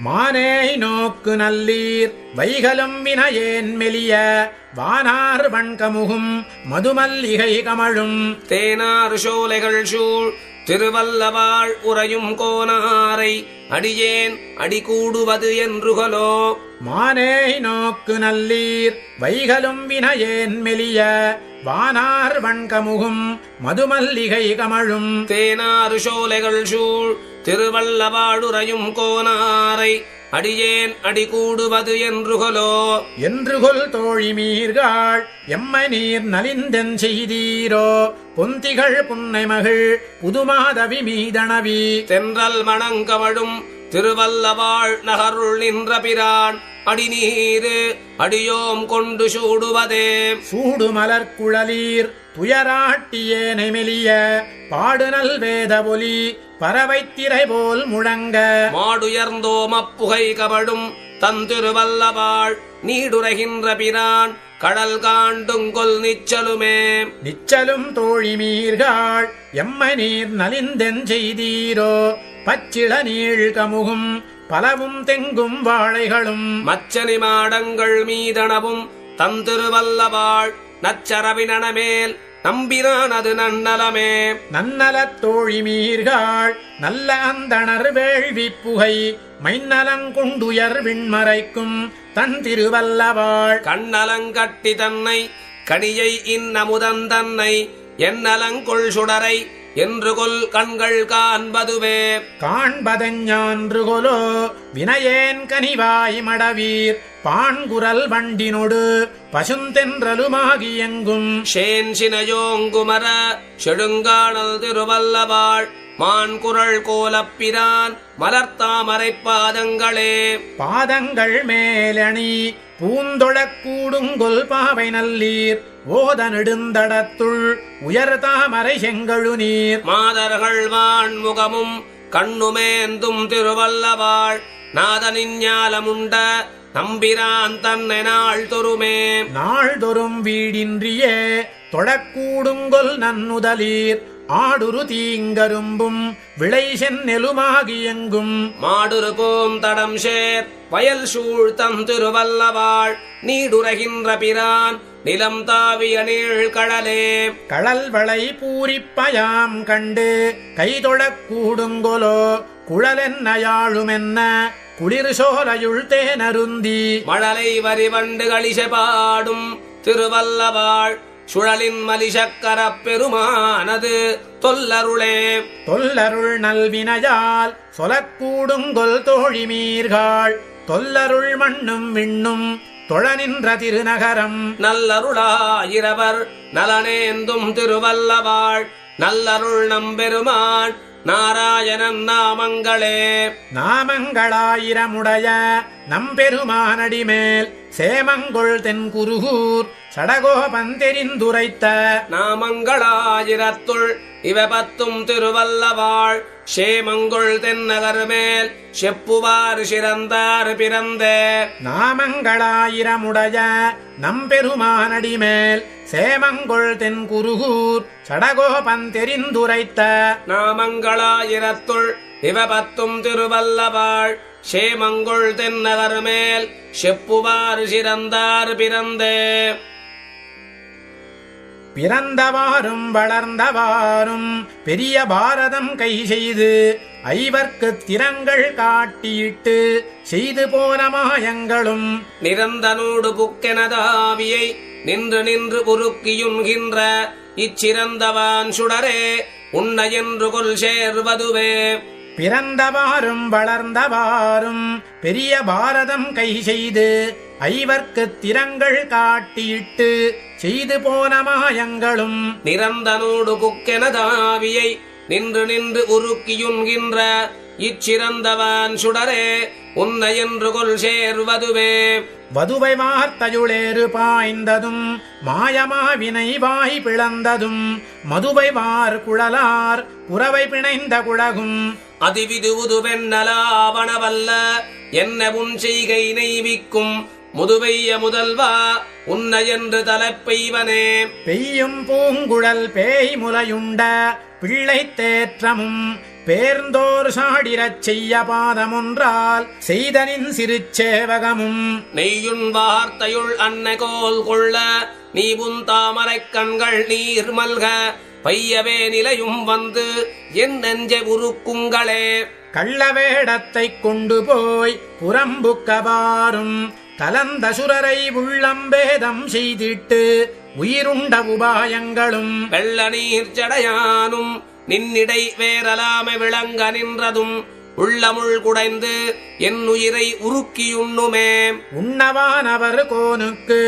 S1: மானேய் நோக்கு நல்லீர் வைகலும் வினையேன் மெலிய வானார் வண்கமுகும் மதுமல்லிகை கமழும்.
S2: தேனாறு சோலைகள் சூழ் திருவல்லவாள் உறையும் கோனாரை அடியேன் அடிகூடுவது என்றுகலோ.
S1: மானேய் நோக்கு நல்லீர் வைகலும் வினையேன் மெலிய வானார் வண்கமுகும் மதுமல்லிகை கமழும்.
S2: தேனாறு சோலைகள் சூழ் திருவல்லவாளுரையும் கோனாரை அடியேன் அடிகூடுவது என்றுகலோ.
S1: என்றுகொல் தோழிமீர்கள் எம்மை நீர் நலிந்தென் செய்தீரோ பொந்திகள் புன்னை மகள் புதுமாதவி மீதனவி.
S2: தென்றல் மணங்கமழும் திருவல்லவாள் நகருள் நின்ற பிரான் அடிநீரு அடியோம் கொண்டு சூடுவதே.
S1: சூடுமலர் குழலீர் துயராட்டியேனை மெலிய பாடுநல் வேத ஒலி பறவைத்திரை போல் முழங்க.
S2: மாடுயர்ந்தோமப்புகை கபடும் தந்திருவல்லவாள் நீடுரைகின்ற பிரான் கடல் காண்டுங்கொல் நிச்சலுமே.
S1: நிச்சலும் தோழிமீர்கள் எம்மை நீர் நலிந்தென் செய்தீரோ பச்சிள நீள் கமுகும் பலவும் தெங்கும் வாழைகளும்.
S2: மச்சனி மாடங்கள் மீதனவும் தந்திருவல்லவாள் நச்சரவினமேல் நம்பினான் அது நன்னலமே.
S1: நன்னலத் தோழிமீர்கள் நல்ல அந்தணர் வேள்வி புகை மைநலங்குண்டுயர் விண்மறைக்கும் தன் திருவல்லவாள்
S2: கண்ணலங்கட்டி தன்னை கனியை இன்னமுதந்தன்னை என்னலங்கொள் சுடரை என்று கொல் கண்கள் காண்பதுவே
S1: காண்பதஞ்ஞான்று கொலோ வினையேன் கனிவாய் மடவீர் பாண்குரல் வண்டினொடு பசுந்தென்றலுமாகி எங்கும்
S2: ஷேன் சினையோங்குமர செழுங்கானல் திருவல்லவாள் மான்குரல் கோலப்பிரான் மலர்த்தாமரை பாதங்களே
S1: பாதங்கள் மேலணி பூந்தொழக் கூடுங்கொல் பாவை நல்லீர் ஓத நெடுந்தடத்துள் உயர்தாமரை செங்கழு நீர்
S2: மாதர்கள் வான்முகமும் கண்ணுமேந்தும் திருவல்லவாள் நாதனின் ஞாலமுண்ட நம்பிரான் தன்னை நாள் தொருமே
S1: நாள்தொறும் வீடின்றியே தொழக்கூடுங்கொல் நன்னுதலீர் ஆடுரு தீங்கரும்பும் விளை செந்நெலுமாகி எங்கும்
S2: மாடுரு போம் தடம் சேர் வயல் சூழ் தம் திருவல்லவாள் நீடுரகின்ற பிரான் நிலம் தாவிய நீள் கடலே
S1: கடல் வளை பூரிப்பயாம் கண்டு கைதொழக் கூடுங்கொலோ குழலென்னையாழுமென்ன குளிர் சோலையுள் தேனருந்தி
S2: மழலை வரிவண்டு களிசை பாடும் திருவல்லவாள் சுழலின் மலிசக்கரப் பெருமானது தொல்லருளே
S1: தொல்லருள் நல்வினையால் சொலக்கூடுங்கொல் தோழிமீர்கள் தொல்லருள் மண்ணும் விண்ணும் தொழ நின்ற திருநகரம்
S2: நல்லருளாயிரவர் நலனேந்தும் திருவல்லவாள் நல்லருள் நம்பெருமான் நாராயணன் நாமங்களே
S1: நாமங்களாயிரமுடைய நம்பெருமானடிமேல் சேமங்கொள் தென்குருகூர் சடகோபந்தெரிந்துரைத்த
S2: நாமங்களாயிரத்துள் இவ பத்தும் திருவல்லவாள் சேமங்கொள் தென்னகர் மேல் செப்புவார் சிறந்தார் பிறந்தே
S1: நாமங்களாயிரமுடைய நம்பெருமானடிமேல் சேமங்கொள் தென்குருகூர் சடகோபந்தெரிந்துரைத்த
S2: நாமங்களாயிரத்துள் இவ பத்தும் திருவல்லவாள் சேமங்கொள் தென்னகர் மேல் செப்புவார் சிறந்தார் பிறந்தே
S1: பிறந்தவாறும் வளர்ந்தவாறும் பெரிய பாரதம் கை செய்து ஐவர்க்கு திறங்கள் காட்டியிட்டு செய்து போன மாயங்களும்
S2: நிரந்தனோடு புக்கெனதாவியை நின்று நின்று உருக்கியுண்கின்ற இச்சிறந்தவான் சுடரே உன்னை என்று கொல் சேர்வதுவே
S1: பிறந்தவாறும் வளர்ந்தவாறும் பெரிய பாரதம் கை செய்து ஐவர்க்கு திறங்கள் காட்டியிட்டு செய்து போன மாயங்களும்
S2: நிரந்தனோடு புக்கெனதாவியை நின்று நின்று உருக்கியுண்கின்ற இச்சிறந்தவான் சுடரே உன்னை என்று கொல் சேர்வதுவே
S1: வதுவை வார்த்தையுளேறு பாய்ந்ததும் மாயமாவினை வாய் பிளந்ததும் மதுவை வார் குழலார் புறவை பிணைந்த குழகும்
S2: அதிவிதுவுதுவென்னலாவணவல்ல என்ன உன் செய்கை நெய்விக்கும் முதுவைய முதல்வா உன்னை என்று தலைப்பெய்வனே
S1: பெய்யும் பூங்குழல் பேய் முலையுண்ட பிள்ளை தேற்றமும் பேர்ந்தோர் சாடிரச் செய்ய பாதமொன்றால் செய்தனின் சிறுச்சேவகமும்
S2: நெய்யுன் வார்த்தையுள் அன்னகோல் கொள்ள நீ உன் தாமரைக் கண்கள் நீர் மல்க பையவே நிலையும் வந்து என் நெஞ்சை உருக்குங்களே
S1: கள்ளவேடத்தைக் கொண்டு போய் புறம்புக்கவாறும் கலந்த சுரரை உள்ளம்பேதம் செய்திட்டு உயிருண்ட உபாயங்களும்
S2: வெள்ள நீர் ஜடையானும் நின்னிடை வேறலாமை விளங்க நின்றதும் உள்ளமுள் குடைந்து என் உயிரை உருக்கியுண்ணுமே
S1: உண்ணவானவர் கோனுக்கு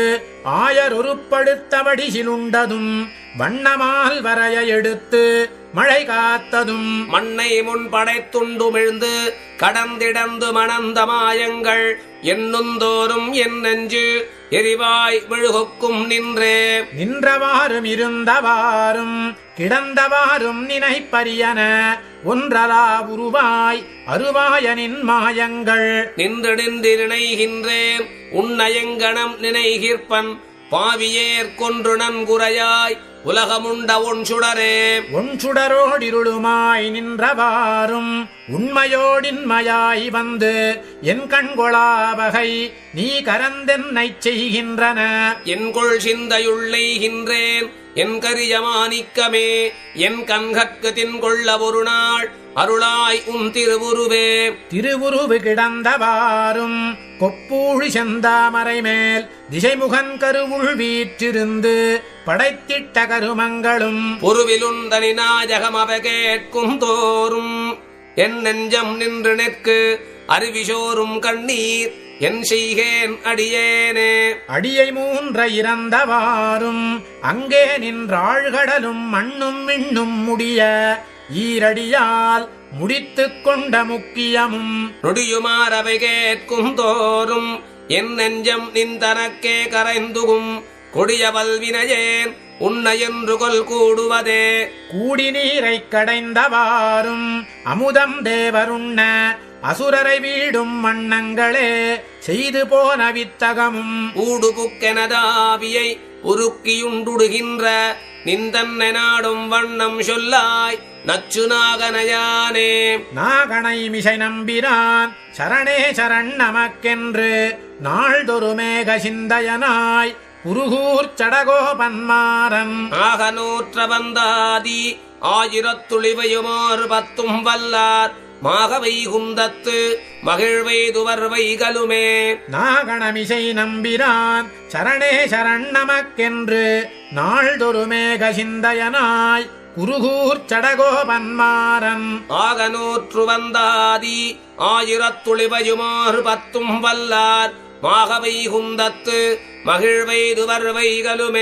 S1: ஆயரொருப்படுத்தபடிசிலுண்டதும் வண்ணமால் வரைய எடுத்து மழை காத்ததும்
S2: மண்ணை முன் படைத்துண்டுமிழ்ந்து கடந்திடந்து மணந்த மாயங்கள் என்னுந்தோறும் என் நெஞ்சு எரிவாய் மெழுகுக்கும் நின்றே
S1: நின்றவாறும் இருந்தவாறும் கிடந்தவாறும் நினைப்பரியன ஒன்றலா உருவாய் அருவாயனின் மாயங்கள்
S2: நின்று நின்று நினைகின்றேன் உன்னயங்கணம் நினைகிற்பன் பாவியேற் கொன்று நன்குரையாய் உலகமுண்ட ஒன் சுடரே
S1: ஒன் சுடரோடிருளுமாய் நின்றவாறும் உண்மையோடின்மையாய் வந்து என் கண்கொளாவகை நீ கரந்தென்னைச் செய்கின்றன
S2: என்கொள் சிந்தையுள்ளைகின்றேன் என் கரிய மாணிக்கமே என் கண்கற்கு தின்கொள்ள ஒரு நாள் அருளாய் உன் திருவுருவே.
S1: திருவுருவு கிடந்தவாறும் கொப்பூழி செந்தாமரை மேல் திசைமுகன் கருவுள் வீற்றிருந்து படைத்திட்ட கருமங்களும்
S2: பொருவிலுந்தனி நாயகமவ கேட்கும் தோறும் என் நெஞ்சம் நின்று நிற்கு அருவிசோறும் கண்ணீர் என் செய்கேன் அடியேனே.
S1: அடியை மூன்ற இறந்தவாறும் அங்கே நின்றாழ்கடலும் மண்ணும் விண்ணும் முடிய ஈரடியால் முடித்துக் கொண்ட முக்கியமும்
S2: நொடியுமாறவை கேட்கும் தோறும் என் நெஞ்சம் நின்றனக்கே கரைந்துகும் கொடிய வல்வினையேன் உன்னை என்று கொல் கூடுவதே.
S1: கூடி நீரைக் கடைந்தவாறும் அமுதம் தேவருண்ண அசுரரை வீடும் மன்னங்களே செய்து போன வித்தகமும்
S2: ஊடுபுக்கெனதாவியை உருக்கியுண்டுடுகின்ற நிந்தன்னை நாடும் வண்ணம் சொல்லாய் நச்சு நாகனையானே.
S1: நாகனை மிசை நம்பினான் சரணே சரண் நமக்கென்று நாள்தொரு மேக சிந்தையனாய் குருகூர் சடகோபன்மாரன்
S2: ஆக நூற்ற வந்தாதி ஆயிரத்துளிவையுமோர் பத்தும் வல்லார் மாகவை குந்தத்து மகிழ்வைதுவர் வைகளுமே.
S1: நாகணமிசை நம்பினான் சரணே சரண் நமக்கென்று நாள்தொரு மேக சிந்தையனாய் குருகூர் சடகோபன்மாரன்
S2: ஆக நூற்று வந்தாதி ஆயிரத்துளிவையுமோர் பத்தும் வல்லார் மாகவை குந்தத்து மகிழ்வைதுவர் வைகளுமே.